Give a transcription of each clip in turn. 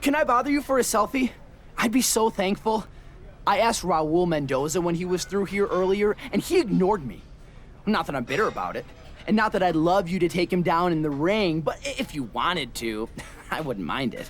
Can I bother you for a selfie? I'd be so thankful. I asked Raul Mendoza when he was through here earlier, and he ignored me. Not that I'm bitter about it, and not that I'd love you to take him down in the ring, but if you wanted to, I wouldn't mind it.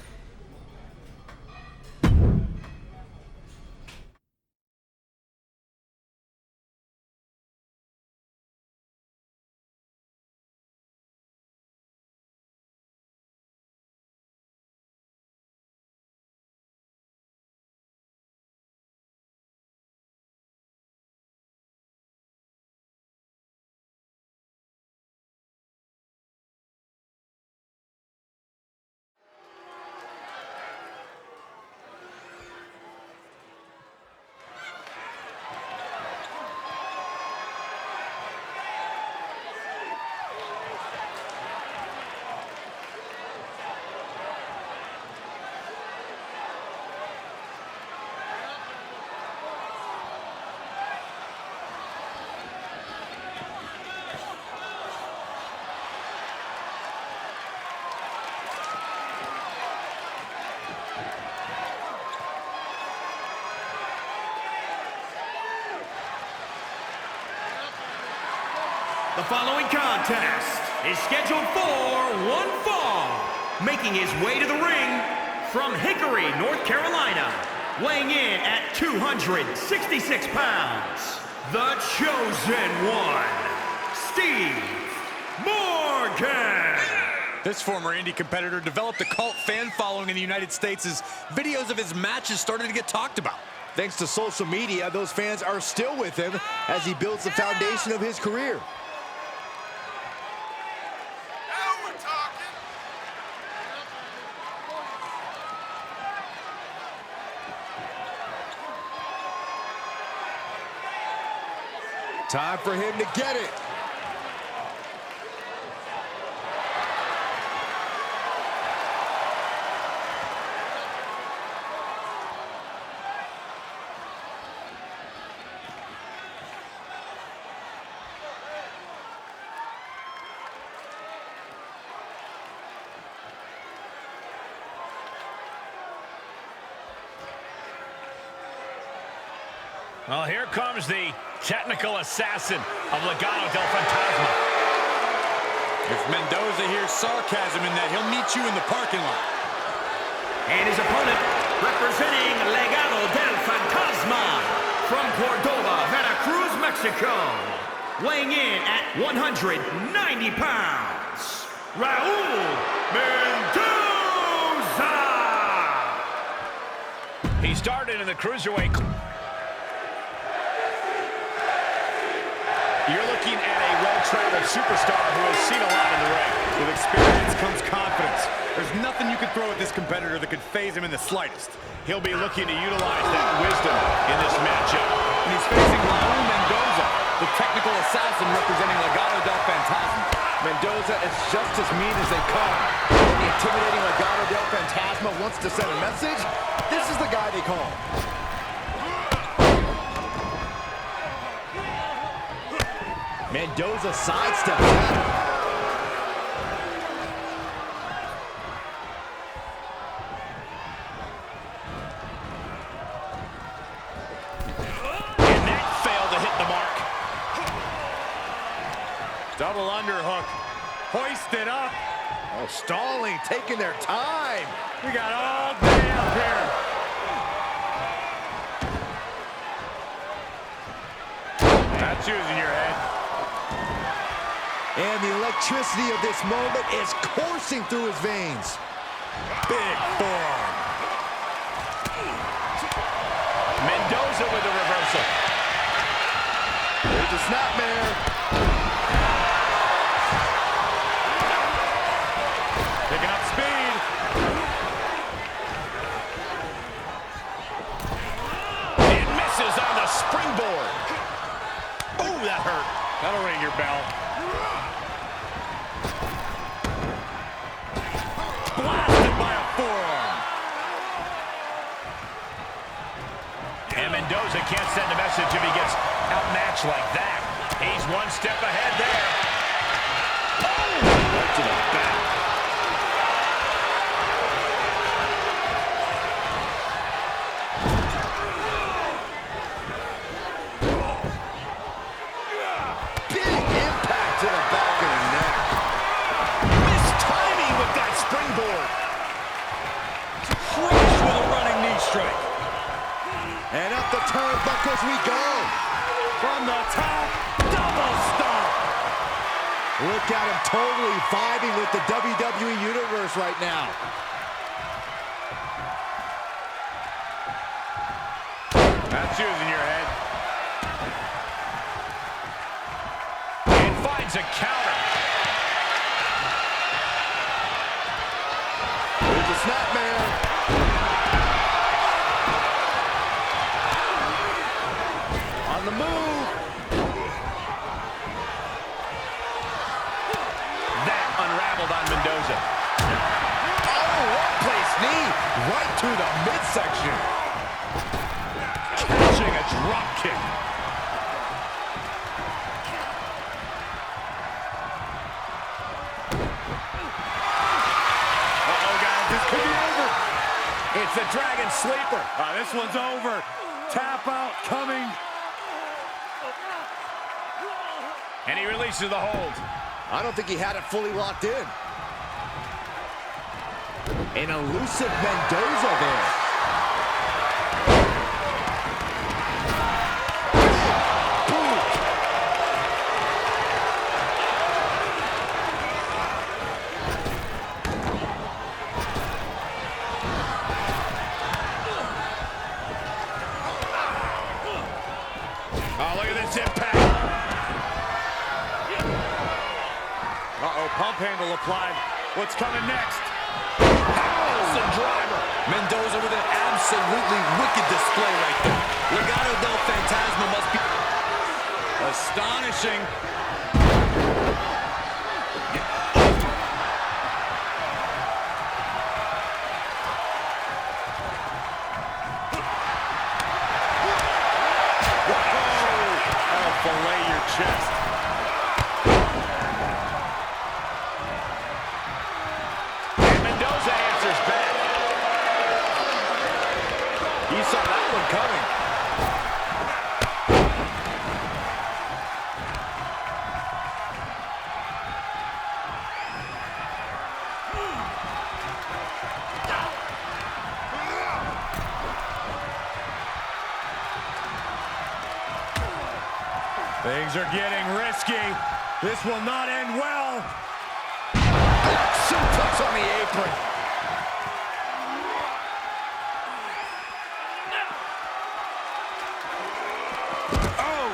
The following contest is scheduled for one fall. Making his way to the ring from Hickory, North Carolina, weighing in at 266 pounds, the Chosen One, Steve Morgan. This former indie competitor developed a cult fan following in the United States as videos of his matches started to get talked about. Thanks to social media, those fans are still with him as he builds the foundation of his career. Time for him to get it. Well, here comes the technical assassin of Legado del Fantasma. If Mendoza hears sarcasm in that, he'll meet you in the parking lot. And his opponent, representing Legado del Fantasma from Cordova, Veracruz, Mexico, weighing in at 190 pounds, Raul Mendoza. He started in the cruiserweight. You're looking at a well-traveled superstar who has seen a lot in the ring. With experience comes confidence. There's nothing you can throw at this competitor that could faze him in the slightest. He'll be looking to utilize that wisdom in this matchup. And he's facing Raul Mendoza, the technical assassin representing Legado del Fantasma. Mendoza is just as mean as they come. When the intimidating Legado del Fantasma wants to send a message, this is the guy they call. Mendoza sidesteps that. And that failed to hit the mark. Double underhook. Hoisted up. Oh, stalling, taking their time. We got all day up here. That's using your head. And the electricity of this moment is coursing through his veins. Big forearm. Mendoza with the reversal. There's a snapmare. Picking up speed. It misses on the springboard. Oh, that hurt. That'll ring your bell. Blasted by a forearm. And Mendoza can't send a message if he gets outmatched like that. He's one step ahead there. Oh! Right to the back. Look as we go. From the top, double stomp. Look at him totally vibing with the WWE Universe right now. That's using your head. And finds a counter. There's a snap, man. On the move. That unraveled on Mendoza. Oh, one-place knee right to the midsection. Catching a drop kick. Uh-oh, guys, this could be over. It's the Dragon Sleeper. This one's over. Tap out coming. And he releases the hold. I don't think he had it fully locked in. An elusive Mendoza there. Oh, look at this impact. Uh-oh, pump handle applied. What's coming next? Harrison driver. Mendoza with an absolutely wicked display right there. Legado del Fantasma must be Astonishing. Oh, fillet your chest. And Mendoza answers back. You saw that one coming. Things are getting risky. This will not end well. Suplex on the apron. Oh!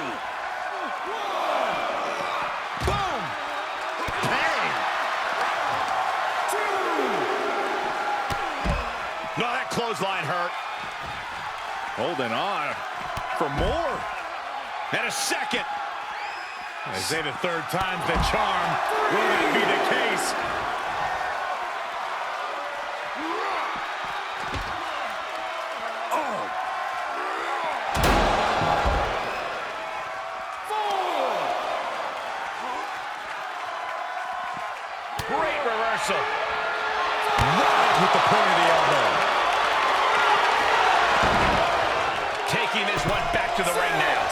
Boom! Bang! No, that clothesline hurt. Holding on for more. And a second. I say the third time's the charm. Will that be the case? Oh! Great reversal. Right with the point of the elbow. Taking this one back to the ring now.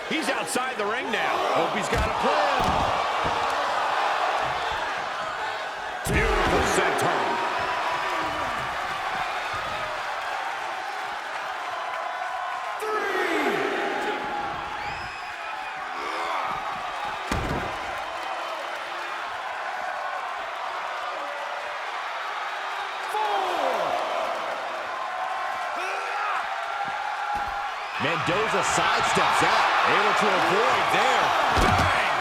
He's outside the ring now. Hope he's got a plan. Beautiful senton. Mendoza sidesteps out. Able to avoid there. Bang!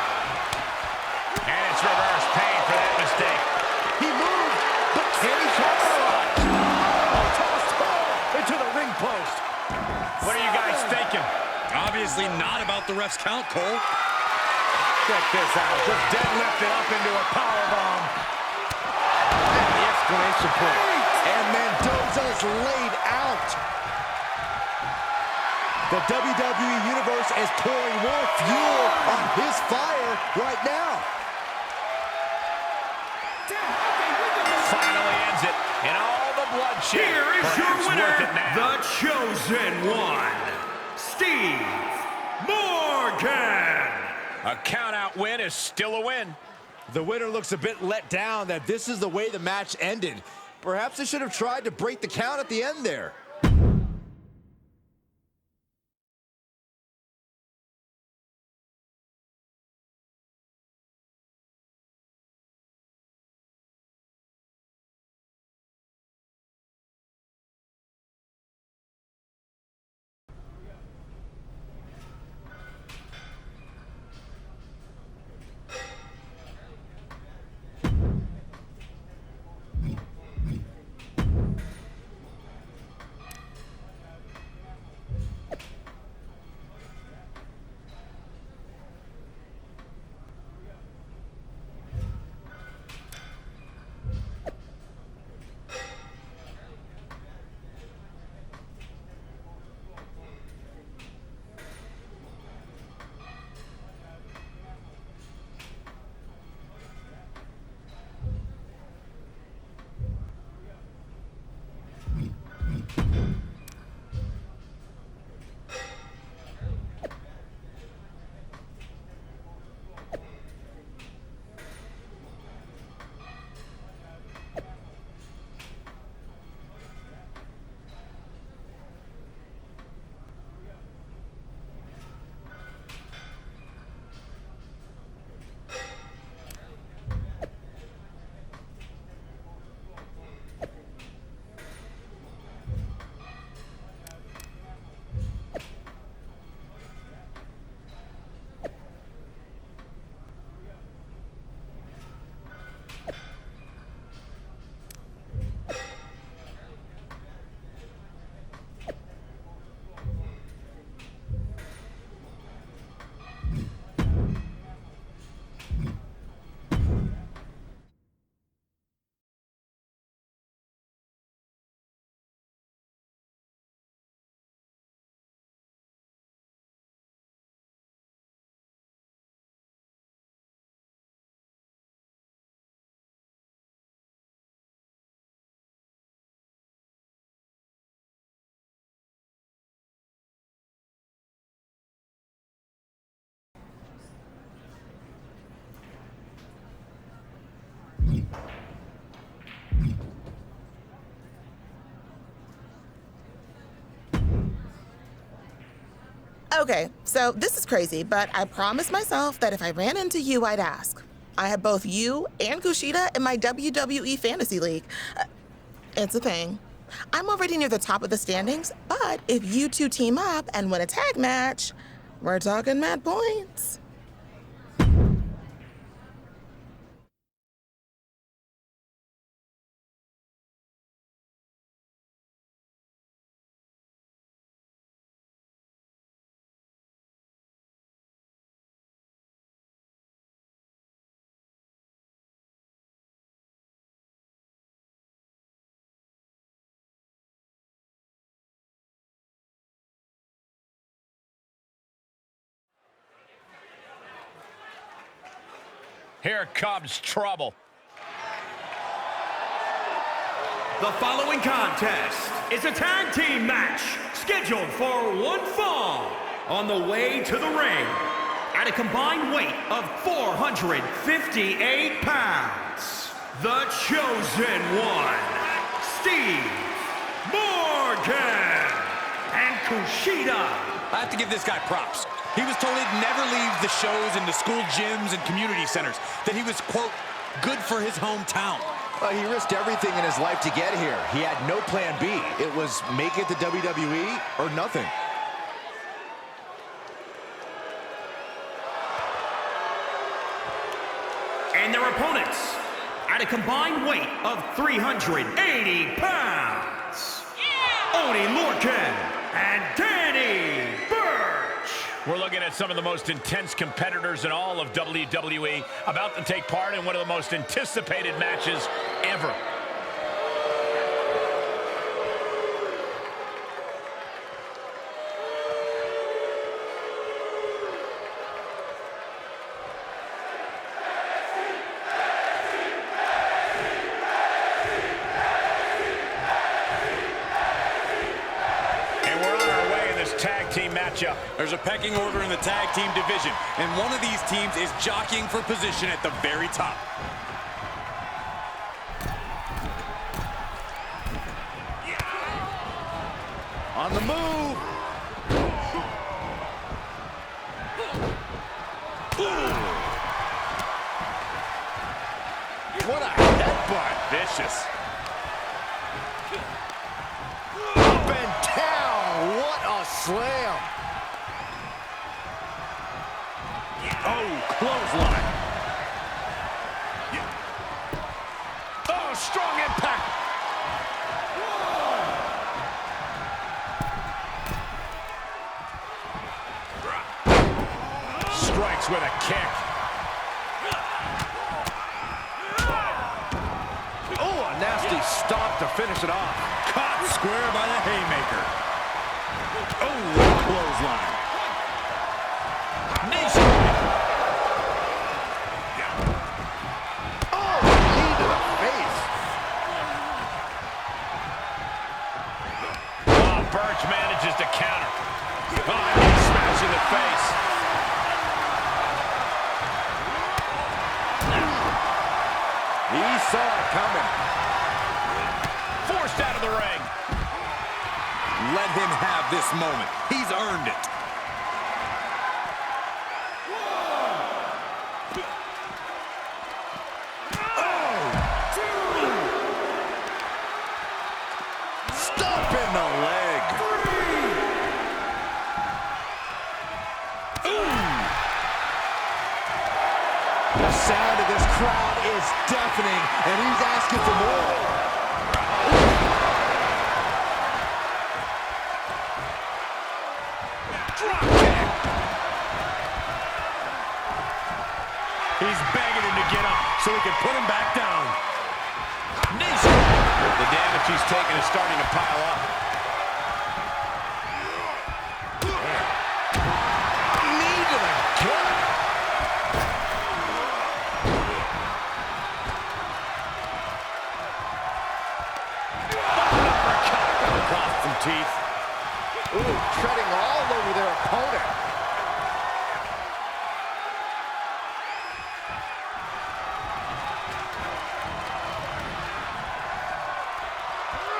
And it's reverse pain for that mistake. He moved, but can he capitalize? Tossed into the ring post. What are you guys thinking? Obviously not about the ref's count, Cole. Check this out. Just deadlifted up into a powerbomb. And the exclamation point. And Mendoza's laid out. The WWE Universe is pouring more fuel on his fire right now. Finally ends it. And all the bloodshed. Here is Perhaps your worth winner, it now. the Chosen One, Steve Morgan. A count-out win is still a win. The winner looks a bit let down that this is the way the match ended. Perhaps they should have tried to break the count at the end there. Okay, so this is crazy, but I promised myself that if I ran into you, I'd ask. I have both you and Kushida in my WWE Fantasy League. It's a thing. I'm already near the top of the standings, but if you two team up and win a tag match, we're talking mad points. Here comes trouble. The following contest is a tag team match scheduled for one fall. On the way to the ring, at a combined weight of 458 pounds, the Chosen One, Steve Morgan and Kushida. I have to give this guy props. He was told he'd never leave the shows in the school gyms and community centers, that he was, quote, good for his hometown. He risked everything in his life to get here. He had no plan B. It was make it to WWE or nothing. And their opponents, at a combined weight of 380 pounds, Oni Lorcan and Danny Burch. We're looking at some of the most intense competitors in all of WWE about to take part in one of the most anticipated matches ever. Tag team matchup. There's a pecking order in the tag team division, and one of these teams is jockeying for position at the very top. On the move. What a headbutt. Vicious. Up and down. What a slam. Oh, clothesline. Oh, strong impact. Strikes with a kick. Oh, a nasty stomp to finish it off. Caught square by the haymaker. Oh, clothesline. Oh, knee to the face. Oh, Burch manages to counter. Oh, knee smash in the face. He saw it coming. Forced out of the ring. Let him have this moment. He's earned it. Stomp in the leg. The sound of this crowd is deafening, and he's asking for more. He's begging him to get up so he can put him back down. Knee strike. The damage he's taken is starting to pile up. Knee to the gut. Lost some teeth. Ooh, treading all over their opponent.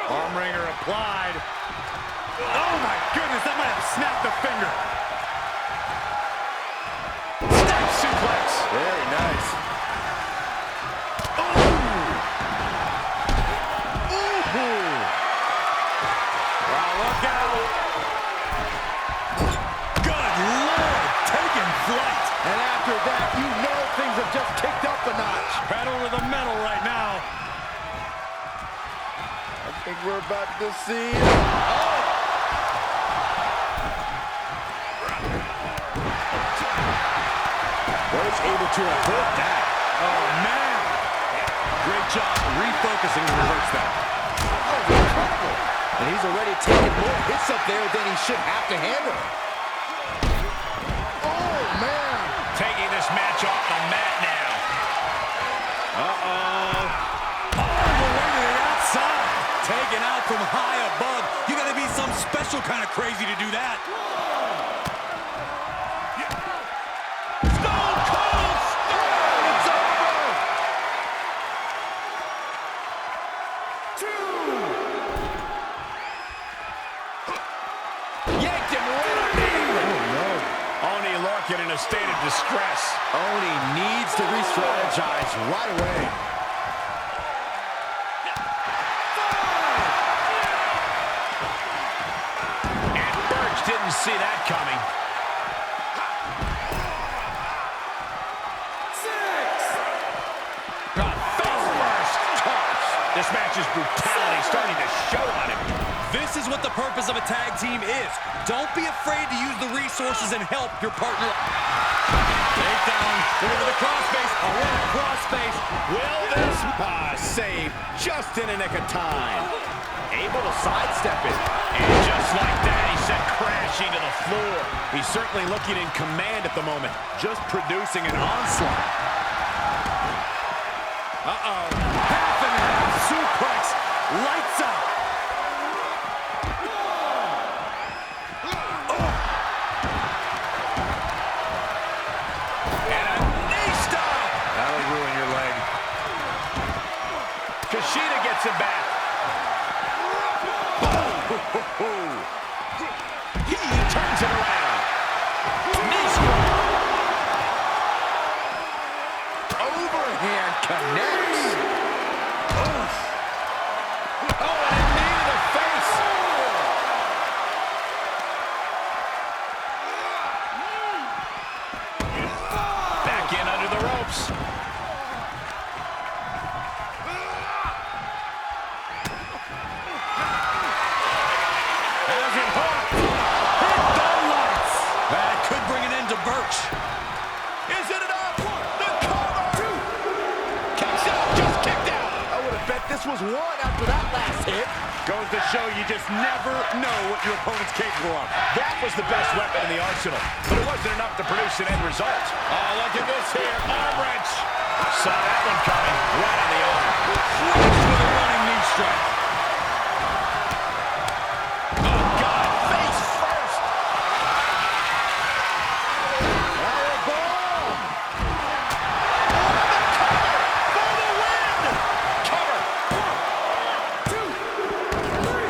Arm wringer applied. Oh my goodness, that might have snapped the finger. Very nice. Look out. Good Lord, taking flight. And after that, you know things have just kicked up a notch. Pedal to the metal right now. I think we're about to see... Oh! Was able to avert that. Oh, man. Great job refocusing to reverse that. Oh, incredible. And he's already taken more hits up there than he should have to handle. Oh, man. Taking this match off the mat now. Uh-oh. All the way to the outside. Taken out from high above. You got to be some special kind of crazy to do that. Stone Cold Stone. It's over. 2. Yanked him right on the apron. Oh, no. Oney looking in a state of distress. Oney needs to re-strategize right away. And Birch didn't see that coming. 6. Face first toss. This match's brutality starting to show on him. This is what the purpose of a tag team is. Don't be afraid to use the resources and help your partner. Takedown. Into the crossface. A running crossface. Will this save just in a nick of time? Able to sidestep it. And just like that, he sent crashing to the floor. He's certainly looking in command at the moment, just producing an onslaught. Uh-oh. Half and half suplex. Lights out. And a knee stop. That'll ruin your leg. Kushida gets him back. He turns it around. Knee strike. Overhand connects. Oh, and a knee to the face. Back in under the ropes. Has him hooked. Hit the lights. That could bring an end to Birch. Is it enough? The cover. Kicks out. Just kicked out. I would have bet this was one after that last hit. Goes to show you just never know what your opponent's capable of. That was the best weapon in the arsenal, but it wasn't enough to produce an end result. Oh, look at this here. Arm wrench. Saw that one coming. Right on the arm. Crushed with a running knee strike. Oh, God. Face first. Powerbomb. For the win. Cover. 1, 2, 3.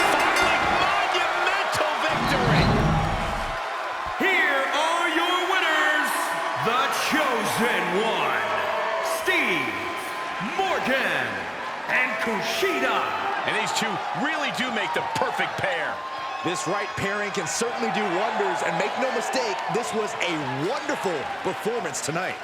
Finally, monumental victory. Here are your winners, the Chosen One, Steve, Morgan, and Kushida. And these two really do make the perfect pair. This right pairing can certainly do wonders, and make no mistake, this was a wonderful performance tonight.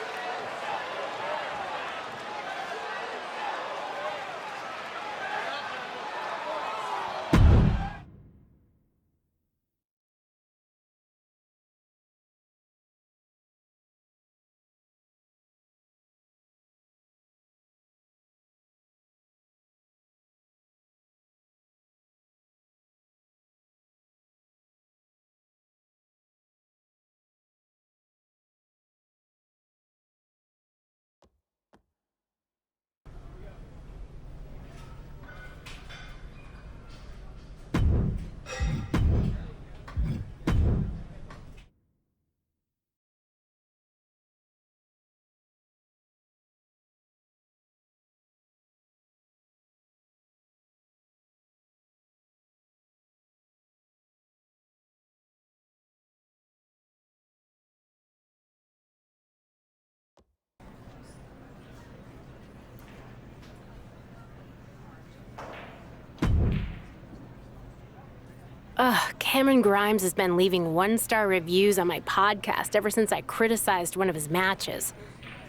Cameron Grimes has been leaving one-star reviews on my podcast ever since I criticized one of his matches.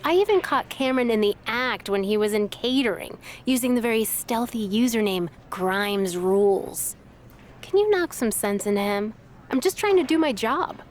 I even caught Cameron in the act when he was in catering, using the very stealthy username Grimes Rules. Can you knock some sense into him? I'm just trying to do my job.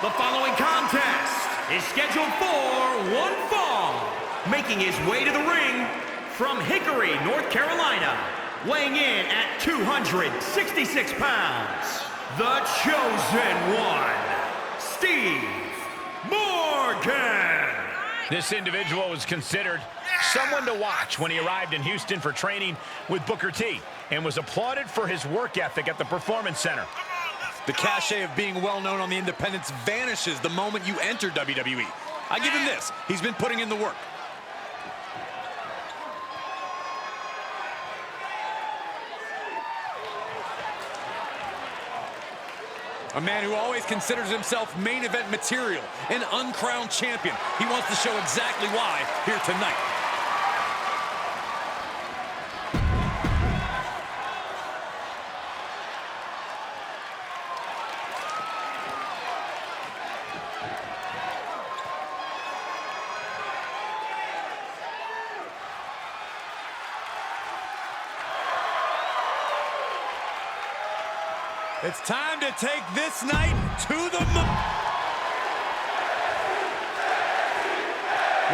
The following contest is scheduled for one fall. Making his way to the ring from Hickory, North Carolina, weighing in at 266 pounds, the Chosen One, Steve Morgan. This individual was considered someone to watch when he arrived in Houston for training with Booker T and was applauded for his work ethic at the Performance Center. The cachet of being well-known on the independents vanishes the moment you enter WWE. I give him this. He's been putting in the work. A man who always considers himself main event material, an uncrowned champion. He wants to show exactly why here tonight. It's time to take this night to the moon.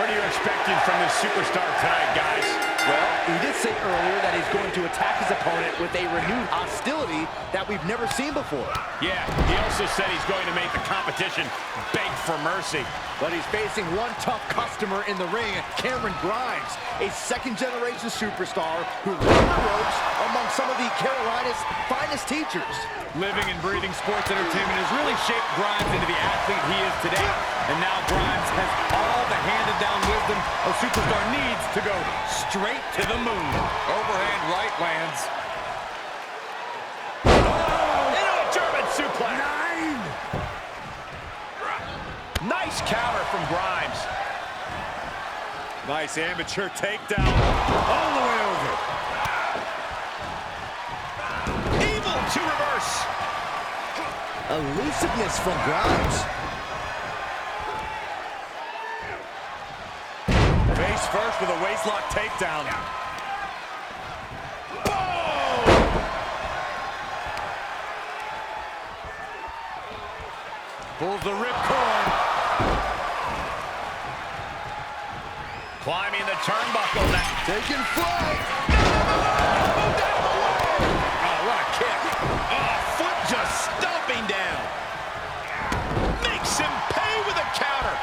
What are you expecting from this superstar tonight, guys? Well, he did say earlier that he's going to attack his opponent with a renewed hostility that we've never seen before. Yeah, he also said he's going to make the competition beg for mercy. But he's facing one tough customer in the ring, Cameron Grimes, a second-generation superstar who learned the ropes among some of the Carolina's finest teachers. Living and breathing sports entertainment has really shaped Grimes into the athlete he is today. And now Grimes has all the handed-down wisdom a superstar needs to go straight to the moon. Overhand right lands. Oh, into a German suplex. Nice counter from Grimes. Nice amateur takedown all the way over. Evil to reverse. Elusiveness from Grimes. Face first with a waistlock takedown. Pulls the ripcord. Climbing the turnbuckle now. Taking flight. Oh, what a kick. Oh, foot just stomping down. Makes him pay with a counter.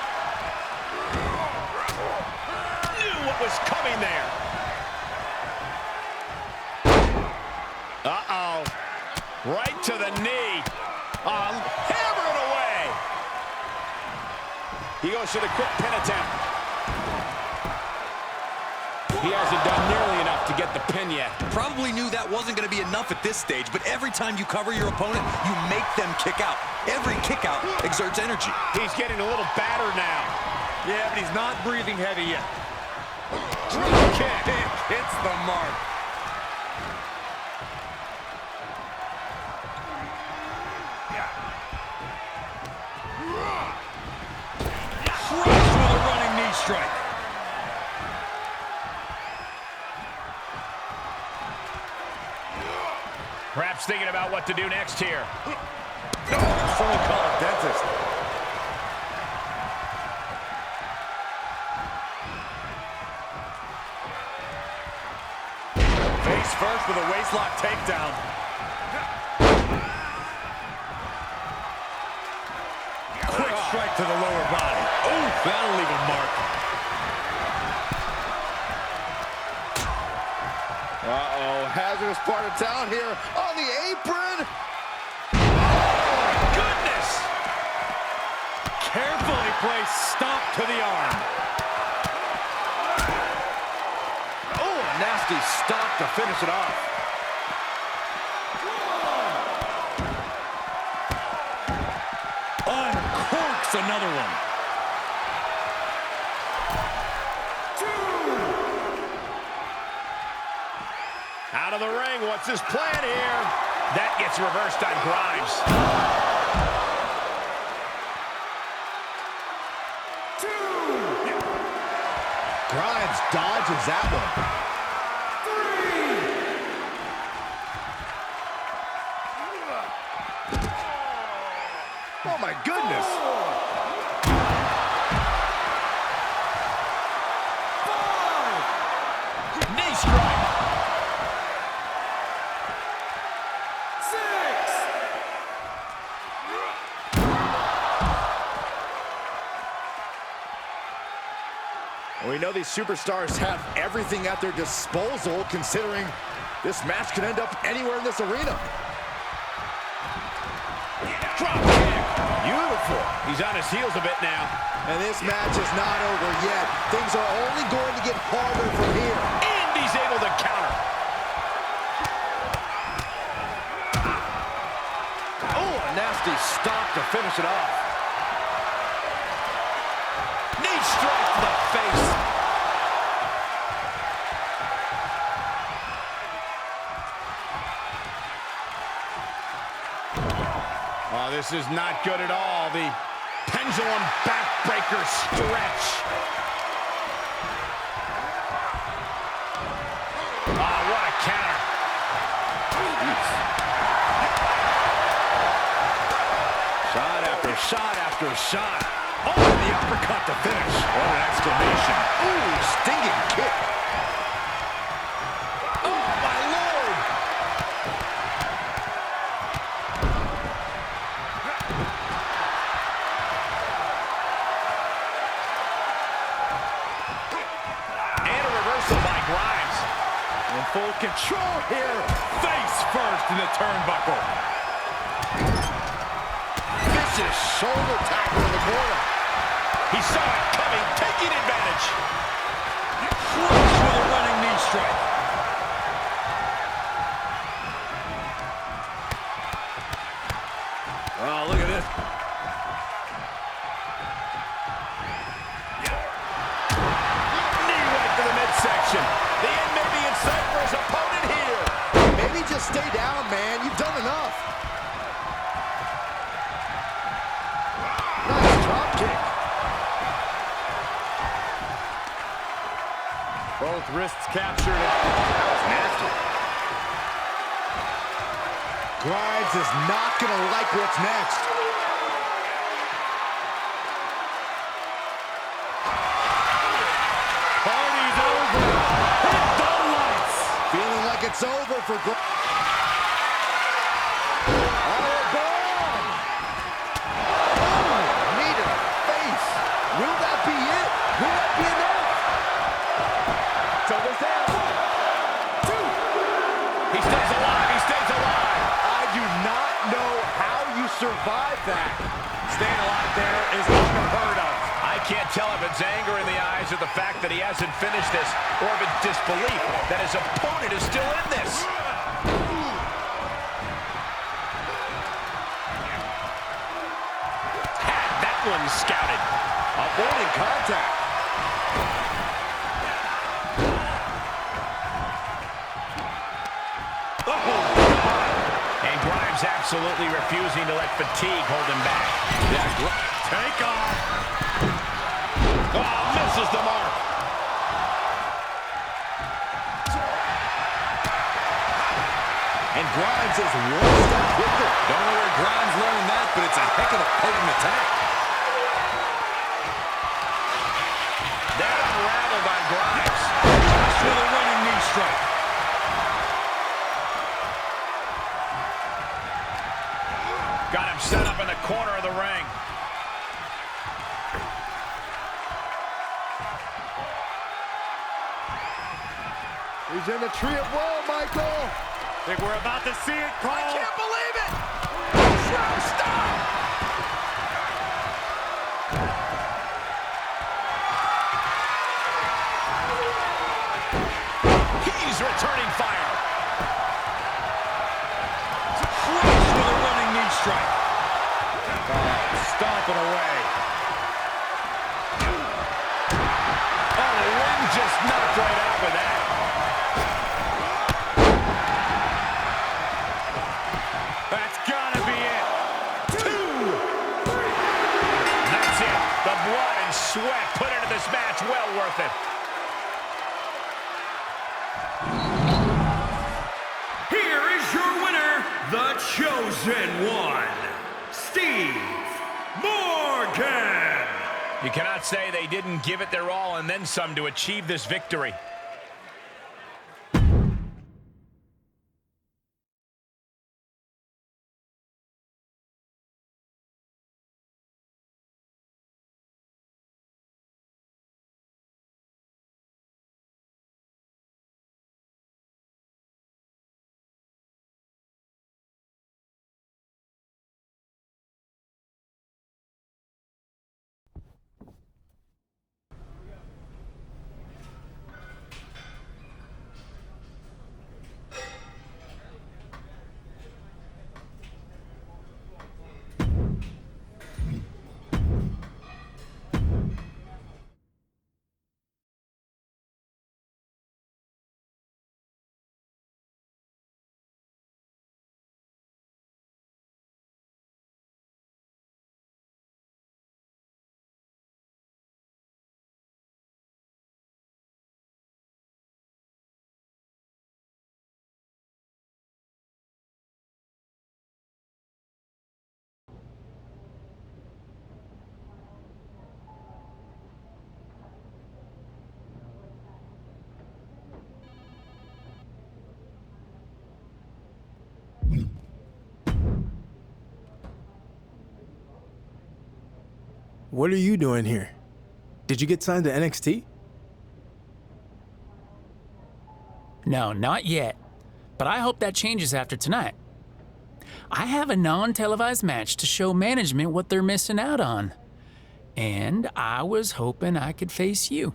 Knew what was coming there. Uh-oh. Right to the knee. Hammer it away. He goes for the quick pin attempt. He hasn't done nearly enough to get the pin yet. Probably knew that wasn't going to be enough at this stage, but every time you cover your opponent, you make them kick out. Every kick out exerts energy. He's getting a little battered now. Yeah, but he's not breathing heavy yet. Drop kick. Hits the mark. strike. Perhaps thinking about what to do next here. Someone call a dentist. Face first with a waistlock takedown. Quick strike to the lower body. Oh, that'll leave a mark. Uh-oh, hazardous part of town here on the apron. Goodness! Carefully placed stomp to the arm. Oh, a nasty stop to finish it off. Uncorks another one. Out of the ring, what's his plan here? That gets reversed on Grimes. Grimes dodges that one. Oh my goodness. Knee strike. We know these superstars have everything at their disposal, considering this match could end up anywhere in this arena. Drop kick. Beautiful. He's on his heels a bit now. And this match is not over yet. Things are only going to get harder from here. And he's able to counter. Oh, a nasty stop to finish it off. Knee strike to the face. Oh, this is not good at all. The pendulum backbreaker stretch. Oh, what a counter. Shot after shot after shot. Oh, the uppercut to finish. What an exclamation. Ooh, stinging kick. Oh, my Lord. And a reversal by Grimes. In full control here. Face first in the turnbuckle. Vicious shoulder tackle in the corner. He saw it coming, taking advantage. Flush with a running knee strike. Oh, look at this. Knee right to the midsection. The end may be in sight for his opponent here. Maybe just stay down, man. You've done enough. Nice drop kick. Both wrists captured. That was nasty. Grimes is not going to like what's next. Party's over. Hit the lights. Feeling like it's over for Grimes. Powerbomb. Oh, knee to the face. Will that be it? Will that be enough? Shoulders down. 2. He stays alive. He stays alive. I do not know how you survive that. Staying alive there is unheard of. I can't tell if it's anger in the eyes or the fact that he hasn't finished this, or if it's disbelief that his opponent is still in this. Had that one scouted. Avoiding contact. And Grimes absolutely refusing to let fatigue hold him back. Take off. Oh, misses the Grimes is one step quicker. Don't know where Grimes learned that, but it's a heck of a potent attack. That unraveled on Grimes. Just with a running knee strike. Got him set up in the corner of the ring. He's in the tree of woe, Michael. Think we're about to see it, Cole. I can't believe it! Stop! He's returning fire. Crushed with a running knee strike. Stomping away. Oh, the ring just knocked right out with that. That's gotta be it. 2, 3. That's it. The blood and sweat put into this match, well worth it. Here is your winner, the Chosen One, Steve Morgan. You cannot say they didn't give it their all and then some to achieve this victory. What are you doing here? Did you get signed to NXT? No, not yet. But I hope that changes after tonight. I have a non-televised match to show management what they're missing out on. And I was hoping I could face you.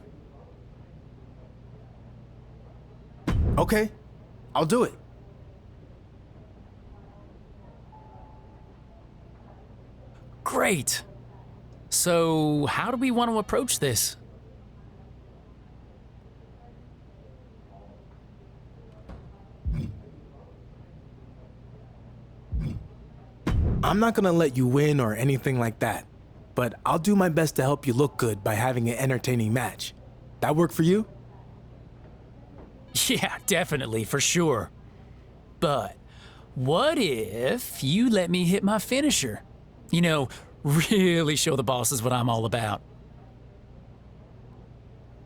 Okay, I'll do it. Great. So, how do we want to approach this? I'm not gonna let you win or anything like that, but I'll do my best to help you look good by having an entertaining match. That work for you? Yeah, definitely, for sure. But what if you let me hit my finisher? You know, really show the bosses what I'm all about.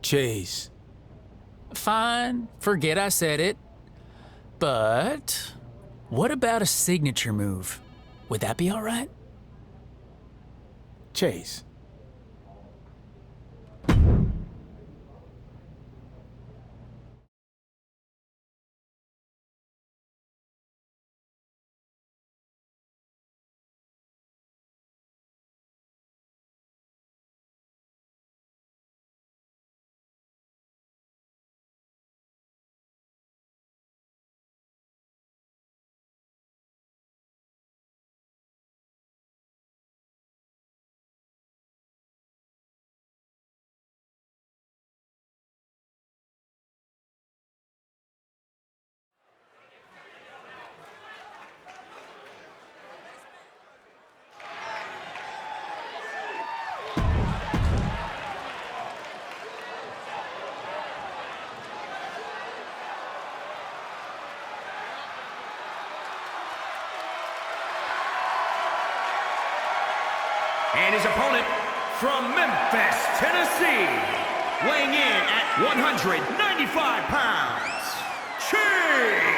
Chase. Fine, forget I said it. But what about a signature move? Would that be all right? Chase. And his opponent from Memphis, Tennessee, weighing in at 195 pounds, Chase.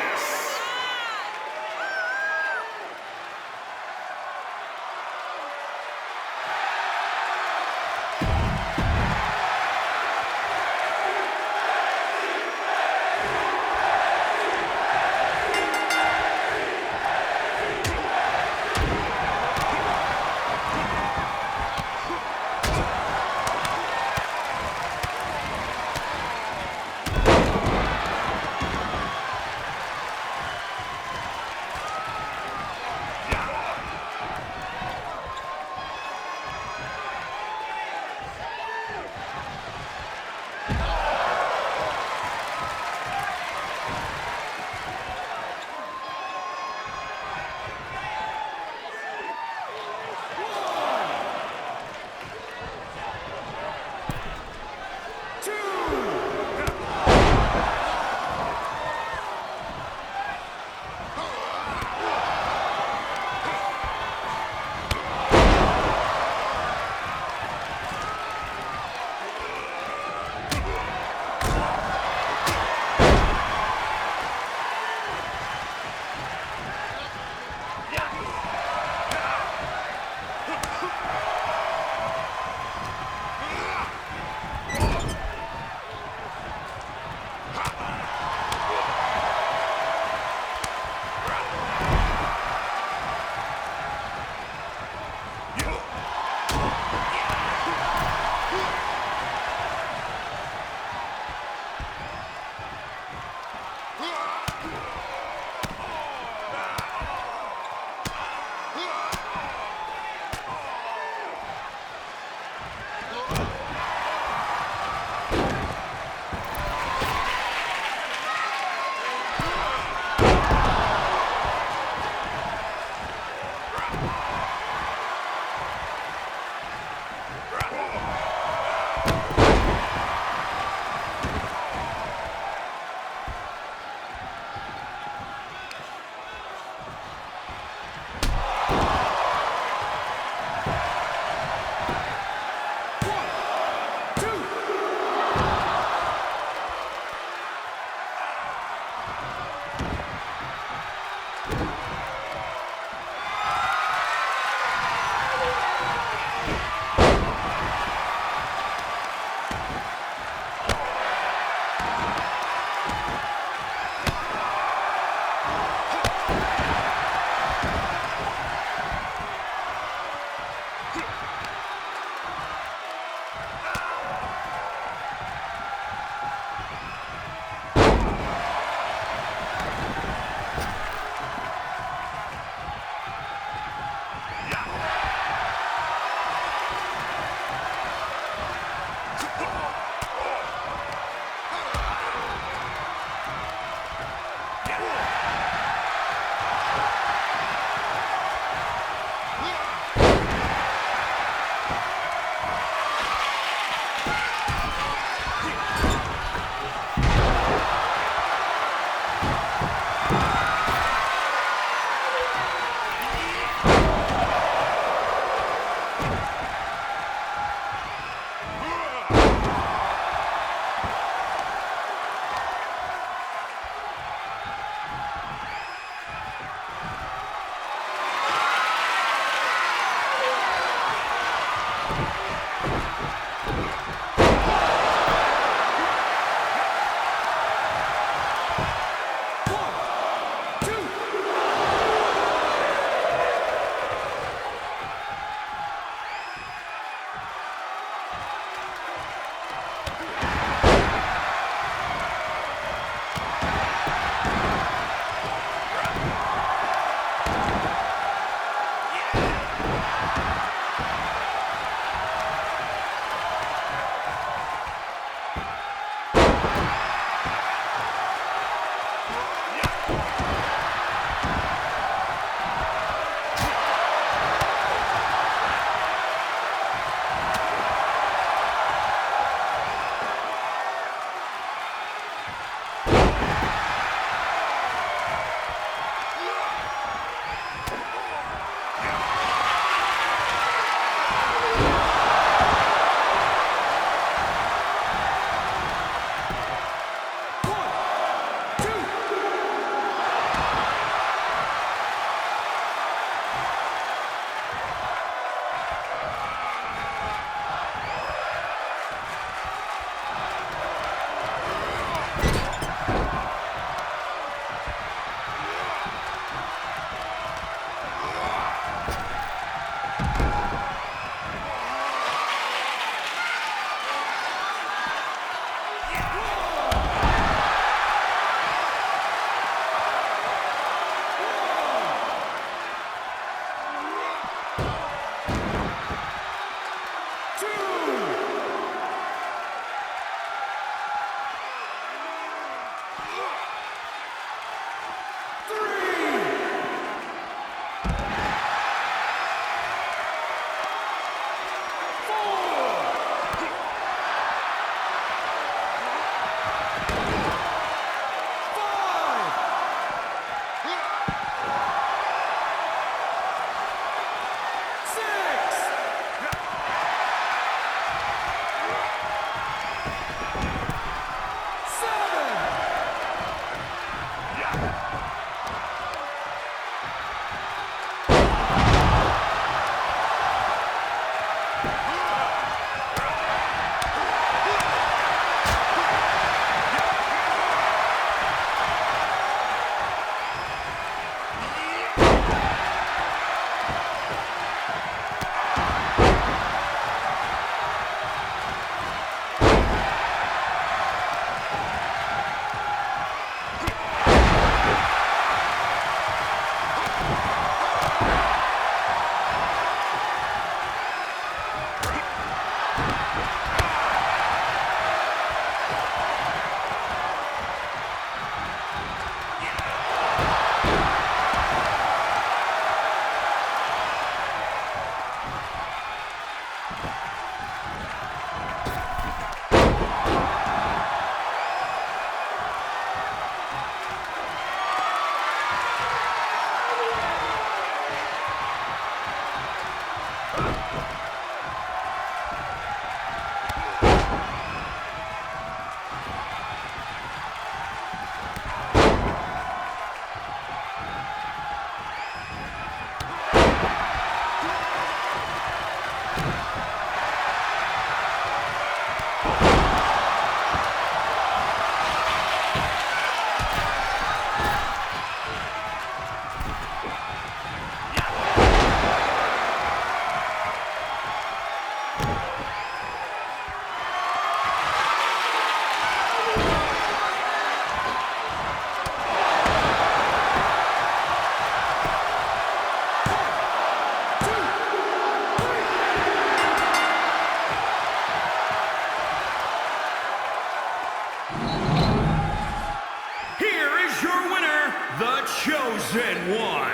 Gen 1,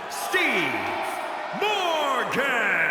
Steve Morgan.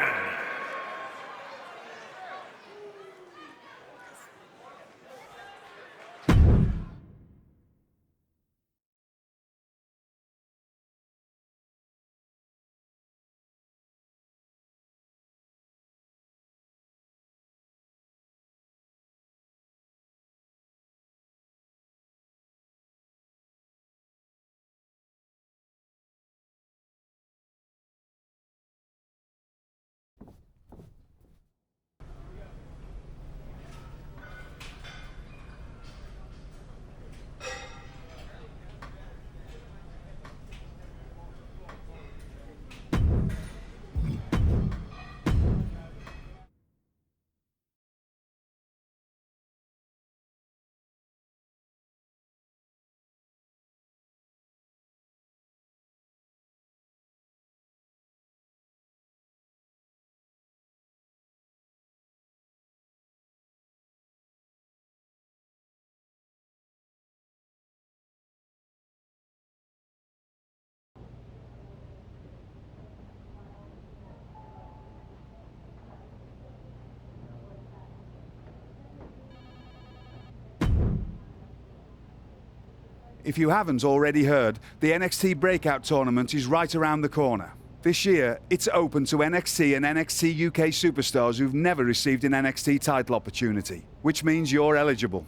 If you haven't already heard, the NXT Breakout Tournament is right around the corner. This year, it's open to NXT and NXT UK superstars who've never received an NXT title opportunity, which means you're eligible.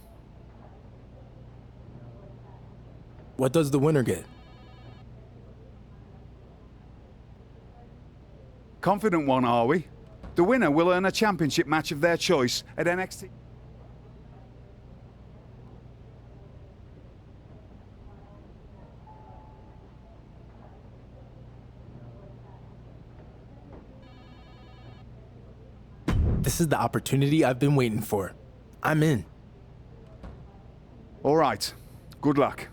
What does the winner get? Confident one, are we? The winner will earn a championship match of their choice at NXT. This is the opportunity I've been waiting for. I'm in. All right. Good luck.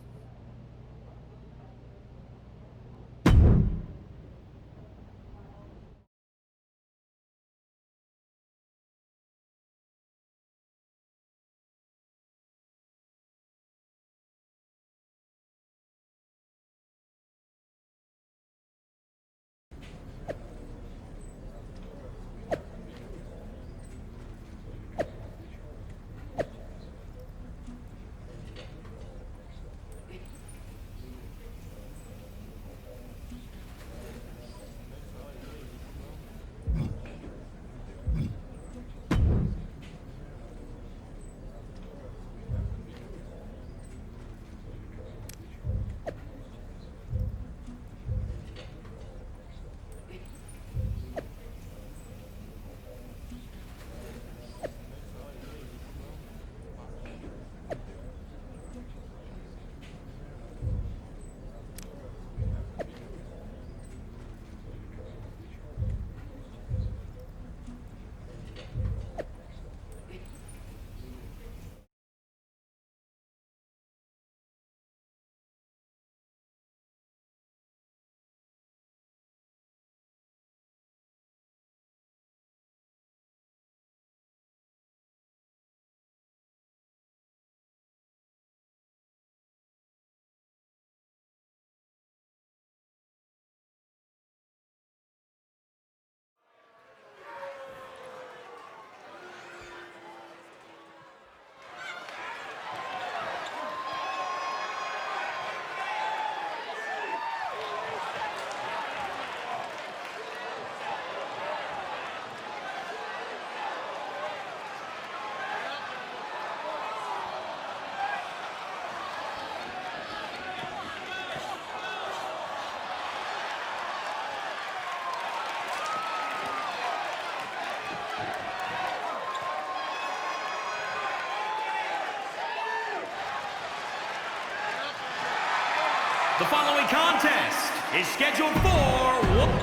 The following contest is scheduled for one.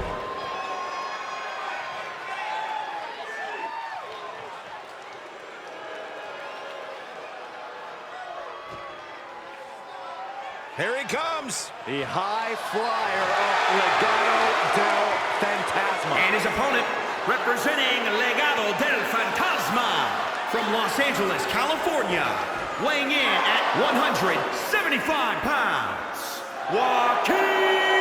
Here he comes. The high flyer of Legado del Fantasma. And his opponent, representing Legado del Fantasma from Los Angeles, California, weighing in at 175 pounds, Joaquin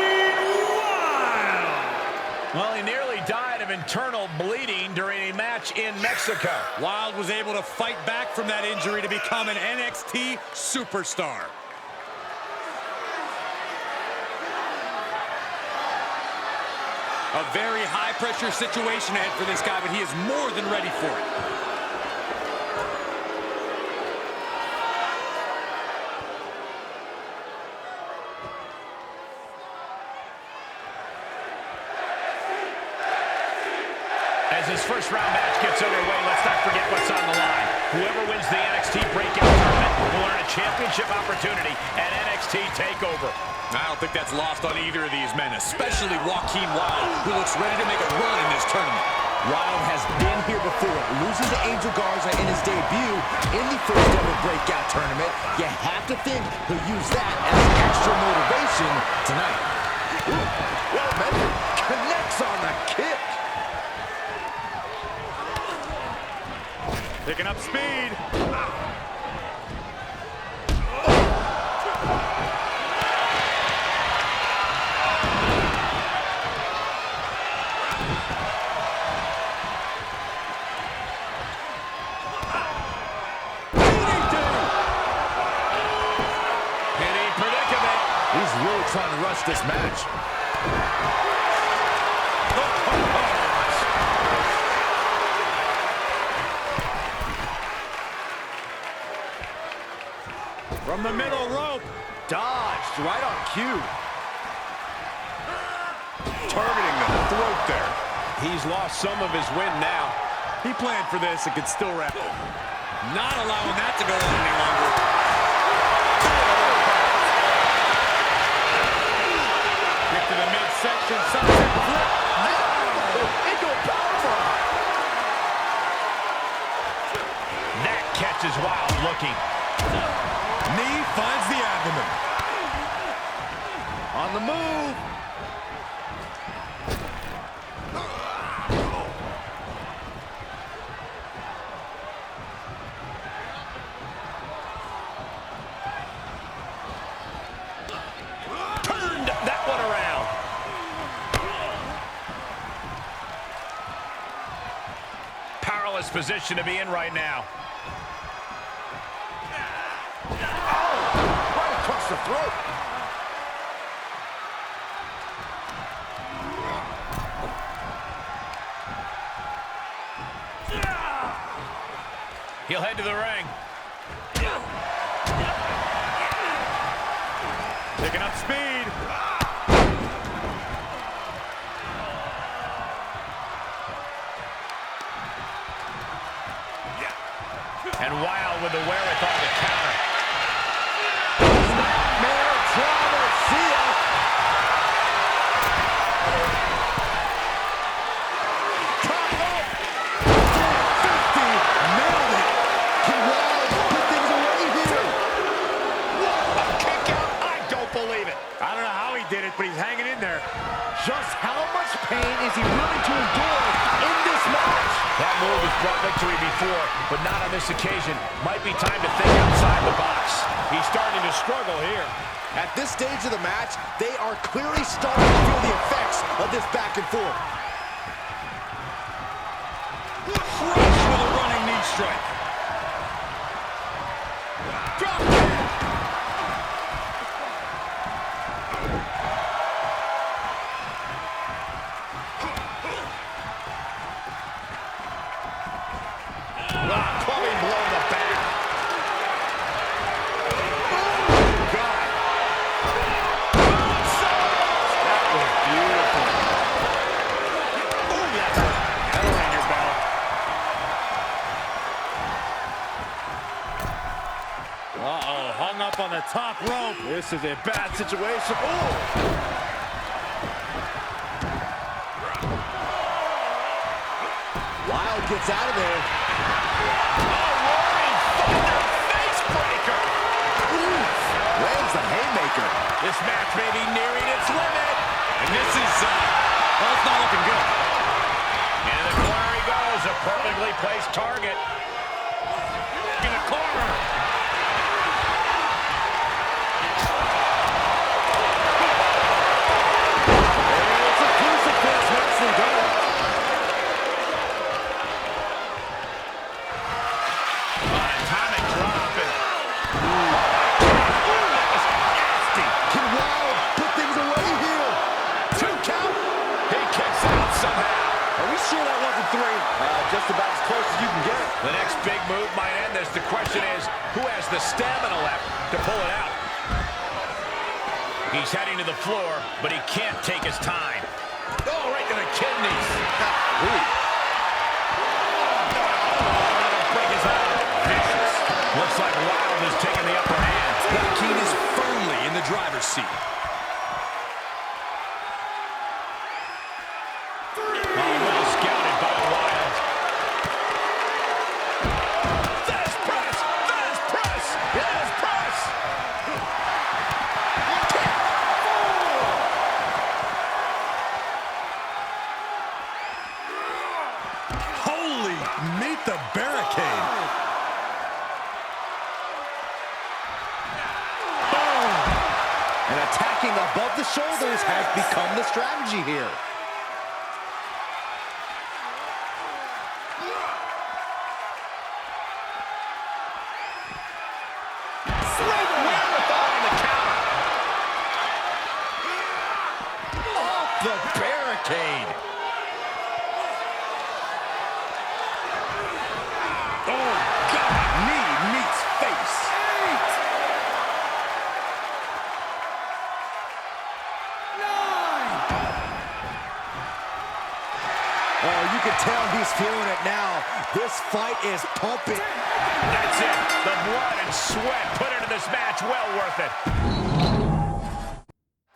Well, he nearly died of internal bleeding during a match in Mexico. Wilde was able to fight back from that injury to become an NXT superstar. A very high-pressure situation ahead for this guy, but he is more than ready for it. As this first round match gets underway, let's not forget what's on the line. Whoever wins the NXT Breakout Tournament will earn a championship opportunity at NXT TakeOver. I don't think that's lost on either of these men, especially Joaquin Wilde, who looks ready to make a run in this tournament. Wilde has been here before, losing to Angel Garza in his debut in the first ever Breakout Tournament. You have to think he'll use that as extra motivation tonight. Ooh, well measured, connects on the kick. Picking up speed. He's really trying to rush this match. From the middle rope. Dodged right on cue. Targeting the throat there. He's lost some of his wind now. He planned for this and could still wrap. Not allowing that to go on any longer. Get to the midsection, sunset flip. Into a powerbomb. That catches Wilde looking. Knee finds the abdomen. On the move. Turned that one around. Powerless position to be in right now. Right across the throat. He'll head to the ring. Picking up speed. And Wilde with the wherewithal to counter. Snapmare trauma. See ya. Top rope. 50. Nailed it. Can Wilde put things away here? A kick out. I don't believe it. I don't know how he did it, but he's hanging in there. Just how much pain is he willing to endure in this match? That move has brought victory before, but not on this occasion. Might be time to think outside the box. He's starting to struggle here. At this stage of the match, they are clearly starting to feel the effects of this back and forth. Crush with a running knee strike. Drop kick. Clubbing blow in the back. God. That was beautiful. Ooh, that hurt. That'll ring your bell. Uh-oh, hung up on the top rope. This is a bad situation. Oh! Wilde gets out of there. Roaring Thunder face breaker. Lands the haymaker. This match may be nearing its limit. And this is, well, it's not looking good. And the corner he goes, a perfectly placed target. In the corner. It's a crucifix. That's the Just about as close as you can get. The next big move might end this. The question is, who has the stamina left to pull it out? He's heading to the floor, but he can't take his time. Oh, right to the kidneys. Break his arm. Vicious. Looks like Wilde is taking the upper hand. Joaquin is firmly in the driver's seat. Well scouted by Wilde. There's press! There's press! There's press! Holy, meet the barricade. And attacking above the shoulders has become the strategy here. Great wherewithal on the counter. Off the barricade. Oh, God. Knee meets face. Oh, you can tell he's feeling it now. This fight is pumping. That's it. The blood and sweat put into this match. Well worth it.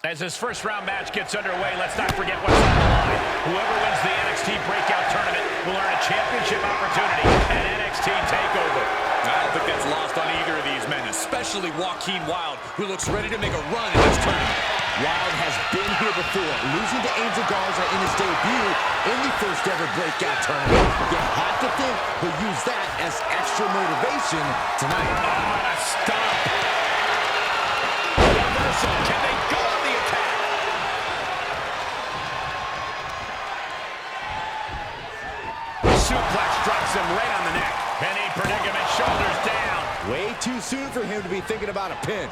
As this first round match gets underway, let's not forget what's on the line. Whoever wins the NXT Breakout Tournament will earn a championship opportunity at NXT TakeOver. I don't think that's lost on either of these men, especially Joaquin Wilde, who looks ready to make a run in this tournament. Wilde has been here before, losing to Angel Garza in his debut in the first ever Breakout Tournament. You have to think he'll use that as extra motivation tonight. Oh, a stomp. Reversal. Can they go on the attack? Suplex drops him right on the neck. Penny predicament, shoulders down. Way too soon for him to be thinking about a pin.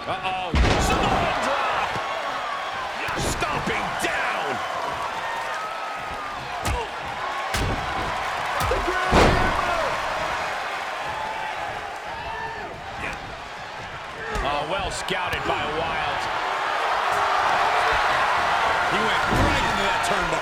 Uh-oh. Samoan drop. Stomping down. The ground hammer. Oh, well scouted by Wilde. He went right into that turnbuckle.